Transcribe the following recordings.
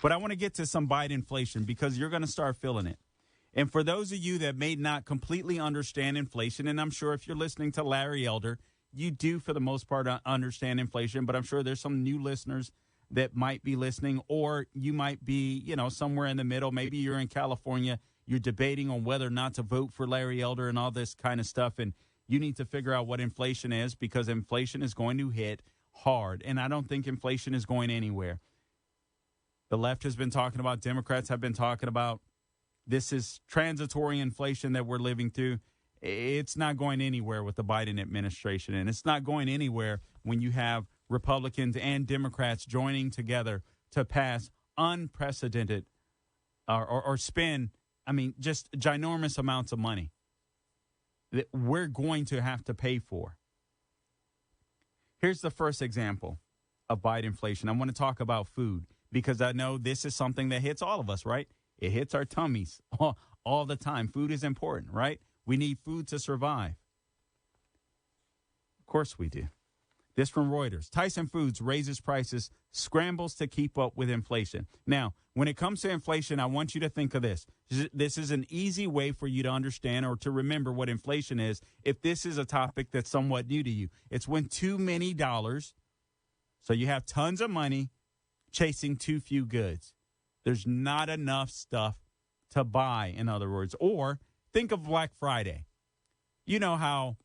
But I want to get to some Biden inflation because you're going to start feeling it. And for those of you that may not completely understand inflation, and I'm sure if you're listening to Larry Elder, you do for the most part understand inflation, but I'm sure there's some new listeners that might be listening, or you might be, somewhere in the middle. Maybe you're in California, you're debating on whether or not to vote for Larry Elder and all this kind of stuff, and you need to figure out what inflation is because inflation is going to hit hard, and I don't think inflation is going anywhere. The left has been talking about, Democrats have been talking about, this is transitory inflation that we're living through. It's not going anywhere with the Biden administration, and it's not going anywhere when you have Republicans and Democrats joining together to pass unprecedented or spend, just ginormous amounts of money that we're going to have to pay for. Here's the first example of Biden inflation. I want to talk about food because I know this is something that hits all of us, right? It hits our tummies all the time. Food is important, right? We need food to survive. Of course we do. This from Reuters. Tyson Foods raises prices, scrambles to keep up with inflation. Now, when it comes to inflation, I want you to think of this. This is an easy way for you to understand or to remember what inflation is if this is a topic that's somewhat new to you. It's when too many dollars, so you have tons of money chasing too few goods. There's not enough stuff to buy, in other words. Or think of Black Friday. You know how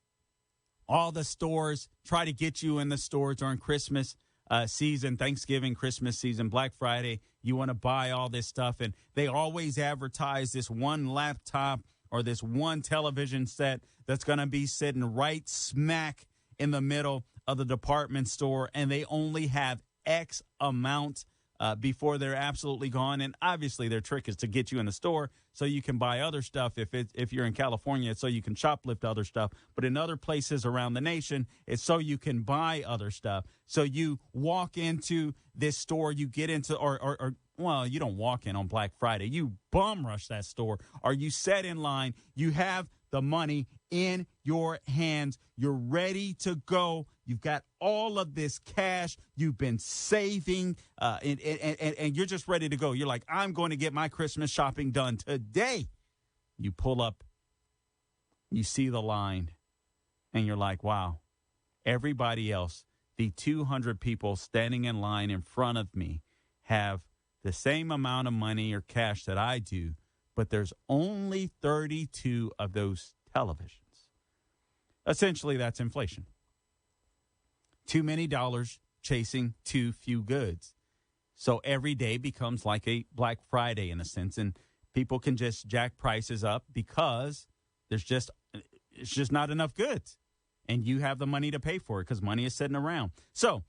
all the stores try to get you in the stores during Christmas season, Thanksgiving, Christmas season, Black Friday. You want to buy all this stuff, and they always advertise this one laptop or this one television set that's going to be sitting right smack in the middle of the department store, and they only have X amount before they're absolutely gone. And obviously their trick is to get you in the store so you can buy other stuff. If you're in California, it's so you can shoplift other stuff. But in other places around the nation, it's so you can buy other stuff. So you walk into this store, you get into, well, you don't walk in on Black Friday. You bum rush that store, or you set in line. You have the money in your hands. You're ready to go. You've got all of this cash you've been saving, and you're just ready to go. You're like, I'm going to get my Christmas shopping done today. You pull up, you see the line, and you're like, wow, everybody else, the 200 people standing in line in front of me have the same amount of money or cash that I do, but there's only 32 of those televisions. Essentially, that's inflation. Too many dollars chasing too few goods. So every day becomes like a Black Friday in a sense, and people can just jack prices up because it's just not enough goods. And you have the money to pay for it because money is sitting around. So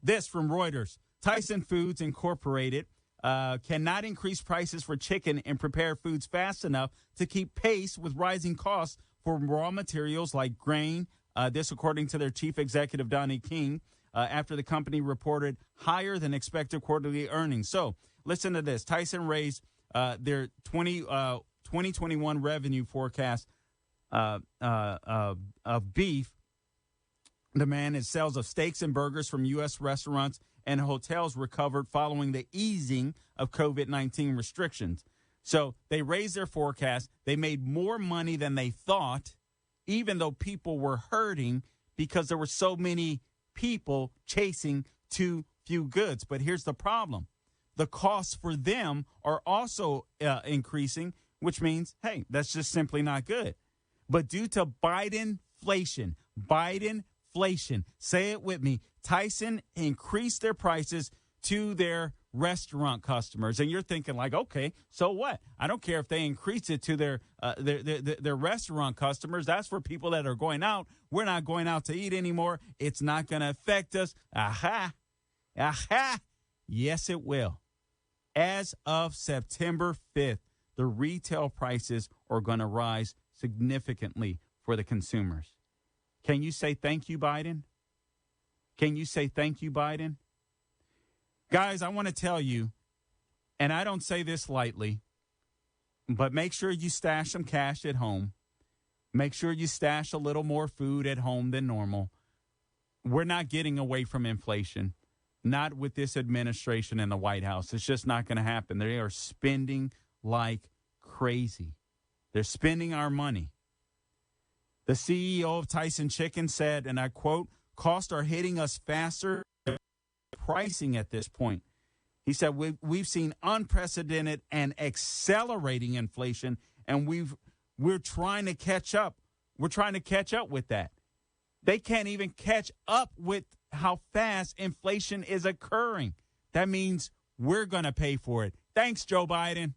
this from Reuters. Tyson Foods Incorporated cannot increase prices for chicken and prepared foods fast enough to keep pace with rising costs for raw materials like grain. This, according to their chief executive, Donnie King, after the company reported higher than expected quarterly earnings. So listen to this. Tyson raised their 2021 revenue forecast of beef demand as sales of steaks and burgers from U.S. restaurants and hotels recovered following the easing of COVID-19 restrictions. So they raised their forecast. They made more money than they thought, even though people were hurting because there were so many people chasing too few goods. But here's the problem. The costs for them are also increasing, which means, hey, that's just simply not good. But due to Bidenflation, say it with me, Tyson increased their prices to their restaurant customers. And you're thinking like, okay, so what? I don't care if they increase it to their restaurant customers. That's for people that are going out. We're not going out to eat anymore. It's not going to affect us. Aha. Yes, it will. As of September 5th, the retail prices are going to rise significantly for the consumers. Can you say thank you, Biden? Can you say thank you, Biden? Guys, I want to tell you, and I don't say this lightly, but make sure you stash some cash at home. Make sure you stash a little more food at home than normal. We're not getting away from inflation. Not with this administration in the White House. It's just not going to happen. They are spending like crazy. They're spending our money. The CEO of Tyson Chicken said, and I quote, "Costs are hitting us faster than pricing at this point." He said, we've seen unprecedented and accelerating inflation, and we're trying to catch up. We're trying to catch up with that. They can't even catch up with how fast inflation is occurring. That means we're going to pay for it. Thanks, Joe Biden.